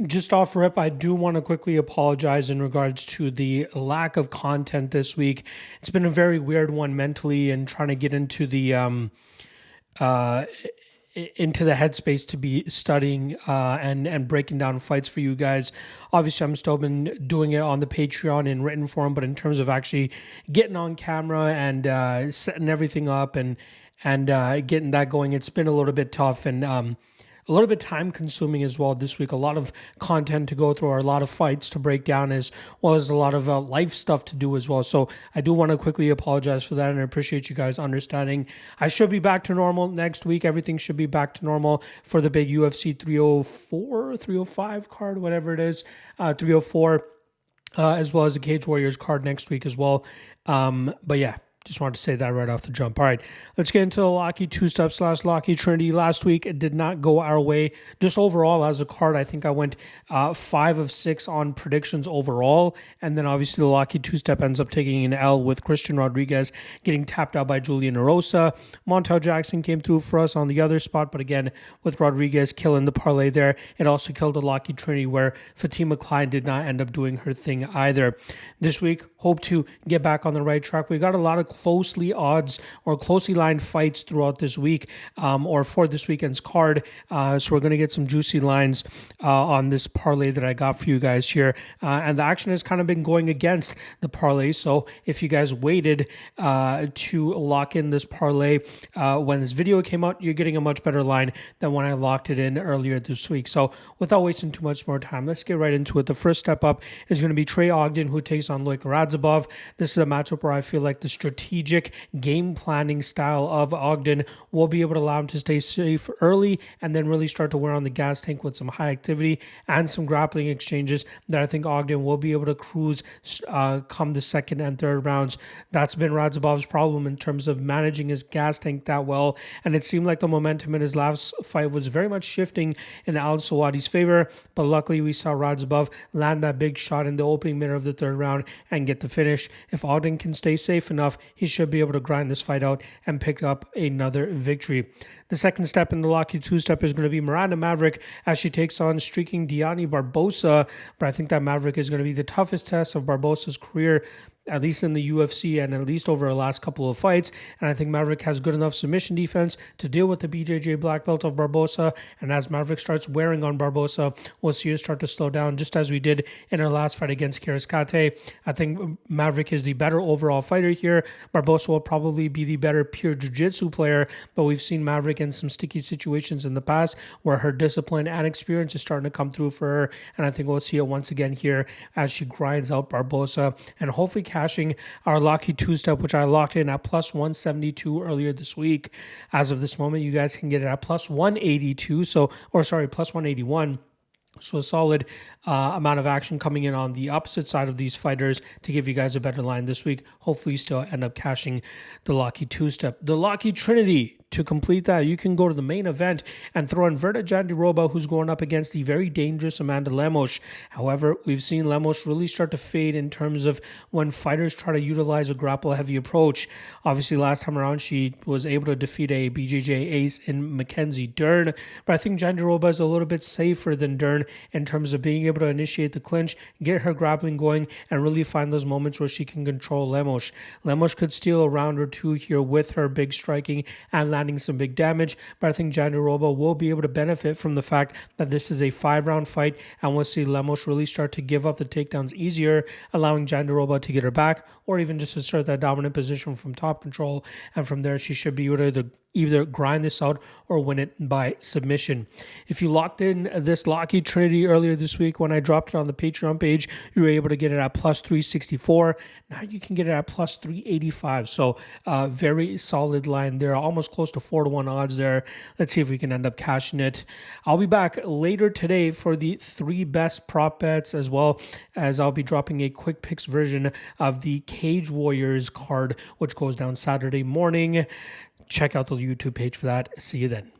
Just off rip, I do want to quickly apologize in regards to the lack of content this week. It's been a very weird one mentally, and trying to get into uh, the headspace to be studying and breaking down fights for you guys. Obviously, I'm still been doing it on the Patreon in written form, but in terms of actually getting on camera and setting everything up and getting that going, it's been a little bit tough and a little bit time consuming as well this week. A lot of content to go through, or a lot of fights to break down, as well as a lot of life stuff to do as well. So I do want to quickly apologize for that, and I appreciate you guys understanding. I should be back to normal next week. Everything should be back to normal for the big UFC 304, 305 card, whatever it is, 304, as well as the Cage Warriors card next week as well. But yeah. Just wanted to say that right off the jump. All right, let's get into the Locky two-step / Locky Trinity. Last week, it did not go our way. Just overall, as a card, I think I went 5 of 6 on predictions overall. And then obviously the Locky two-step ends up taking an L with Christian Rodriguez getting tapped out by Julian Erosa. Montel Jackson came through for us on the other spot. But again, with Rodriguez killing the parlay there, it also killed the Locky Trinity, where Fatima Klein did not end up doing her thing either. This week, hope to get back on the right track. We got a lot of closely lined fights throughout this week, or for this weekend's card. So we're going to get some juicy lines on this parlay that I got for you guys here. And the action has kind of been going against the parlay. So if you guys waited to lock in this parlay when this video came out, you're getting a much better line than when I locked it in earlier this week. So without wasting too much more time, let's get right into it. The first step up is going to be Trey Ogden, who takes on Loic Radzhabov. This is a matchup where I feel like the strategic game planning style of Ogden will be able to allow him to stay safe early and then really start to wear on the gas tank with some high activity and some grappling exchanges that I think Ogden will be able to cruise come the second and third rounds. That's been Radzhabov's problem in terms of managing his gas tank that well, and it seemed like the momentum in his last fight was very much shifting in Al Sawadi's favor, but luckily we saw Radzhabov land that big shot in the opening minute of the third round and get the finish. If Ogden can stay safe enough, he should be able to grind this fight out and pick up another victory. The second step in the Locky two-step is going to be Miranda Maverick as she takes on streaking Diani Barbosa, but I think that Maverick is going to be the toughest test of Barbosa's career, at least in the UFC and at least over the last couple of fights. And I think Maverick has good enough submission defense to deal with the BJJ black belt of Barbosa. And as Maverick starts wearing on Barbosa, we'll see her start to slow down, just as we did in her last fight against Kiriskate. I think Maverick is the better overall fighter here. Barbosa will probably be the better pure jiu-jitsu player, but we've seen Maverick in some sticky situations in the past where her discipline and experience is starting to come through for her. And I think we'll see it once again here as she grinds out Barbosa and hopefully cashing our Locky two-step, which I locked in at plus 172 earlier this week. As of this moment, you guys can get it at plus 182, plus 181. So a solid amount of action coming in on the opposite side of these fighters to give you guys a better line this week. Hopefully you still end up cashing the Locky two-step. The Locky Trinity, to complete that, you can go to the main event and throw in Verta Jandiroba, who's going up against the very dangerous Amanda Lemos. However, we've seen Lemos really start to fade in terms of when fighters try to utilize a grapple-heavy approach. Obviously, last time around, she was able to defeat a BJJ ace in Mackenzie Dern, but I think Jandiroba is a little bit safer than Dern in terms of being able to initiate the clinch, get her grappling going, and really find those moments where she can control Lemos. Lemos could steal a round or two here with her big striking and landing some big damage, but I think Jandiroba will be able to benefit from the fact that this is a 5-round fight, and we'll see Lemos really start to give up the takedowns easier, allowing Jandiroba to get her back, or even just assert that dominant position from top control, and from there she should be able to either grind this out or win it by submission. If you locked in this Locky Trinity earlier this week when I dropped it on the Patreon page, you were able to get it at plus 364. Now you can get it at plus 385. So very solid line there, almost close to 4-1 odds there. Let's see if we can end up cashing it. I'll be back later today for the 3 best prop bets, as well as I'll be dropping a quick picks version of the Cage Warriors card, which goes down Saturday morning. Check out the YouTube page for that. See you then.